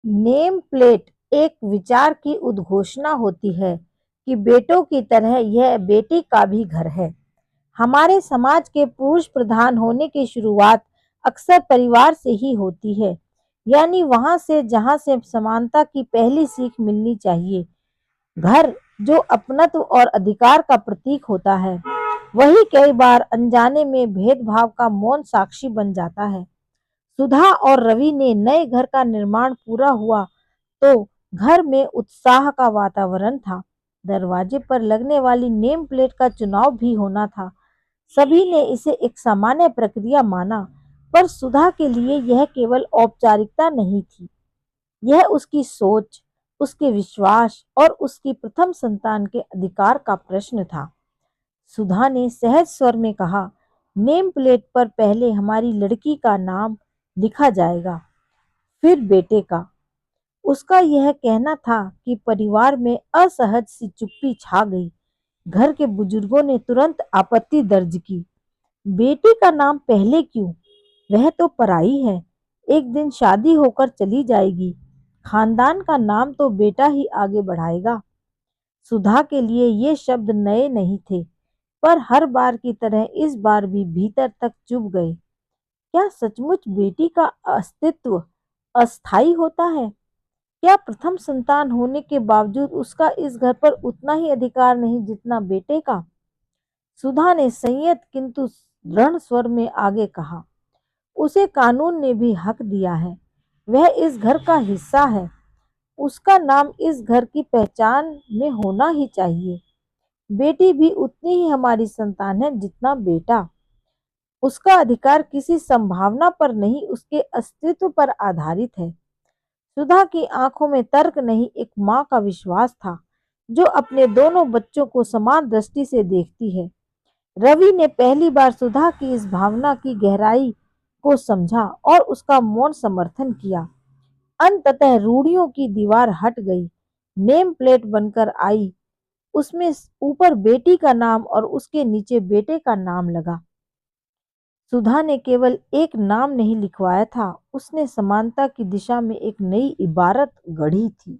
Name plate एक विचार की उद्घोषणा होती है कि बेटों की तरह यह बेटी का भी घर है। हमारे समाज के पुरुष प्रधान होने की शुरुआत अक्सर परिवार से ही होती है, यानी वहां से जहां से समानता की पहली सीख मिलनी चाहिए। घर जो अपनत्व और अधिकार का प्रतीक होता है, वही कई बार अनजाने में भेदभाव का मौन साक्षी बन जाता है। सुधा और रवि ने नए घर का निर्माण पूरा हुआ तो घर में उत्साह का वातावरण था। दरवाजे पर लगने वाली नेम प्लेट का चुनाव भी होना था। सभी ने इसे एक सामान्य प्रक्रिया माना, पर सुधा के लिए यह केवल औपचारिकता नहीं थी। यह उसकी सोच, उसके विश्वास और उसकी प्रथम संतान के अधिकार का प्रश्न था। सुधा ने सहज स्वर में कहा, नेम प्लेट पर पहले हमारी लड़की का नाम लिखा जाएगा, फिर बेटे का। उसका यह कहना था कि परिवार में असहज सी चुप्पी छा गई। घर के बुजुर्गों ने तुरंत आपत्ति दर्ज की। बेटी का नाम पहले क्यों? वह तो पराई है, एक दिन शादी होकर चली जाएगी। खानदान का नाम तो बेटा ही आगे बढ़ाएगा। सुधा के लिए ये शब्द नए नहीं थे, पर हर बार की तरह इस बार भी भीतर तक चुभ गए। क्या सचमुच बेटी का अस्तित्व अस्थायी होता है? क्या प्रथम संतान होने के बावजूद उसका इस घर पर उतना ही अधिकार नहीं जितना बेटे का? सुधा ने संयत किंतु दृढ़ स्वर में आगे कहा, उसे कानून ने भी हक दिया है। वह इस घर का हिस्सा है। उसका नाम इस घर की पहचान में होना ही चाहिए। बेटी भी उतनी ही हमारी संतान है जितना बेटा। उसका अधिकार किसी संभावना पर नहीं, उसके अस्तित्व पर आधारित है। सुधा की आंखों में तर्क नहीं, एक माँ का विश्वास था, जो अपने दोनों बच्चों को समान दृष्टि से देखती है। रवि ने पहली बार सुधा की इस भावना की गहराई को समझा और उसका मौन समर्थन किया। अंततः रूढ़ियों की दीवार हट गई, नेम प्लेट बनकर आई। उसमें ऊपर बेटी का नाम और उसके नीचे बेटे का नाम लगा। सुधा ने केवल एक नाम नहीं लिखवाया था, उसने समानता की दिशा में एक नई इबारत गढ़ी थी।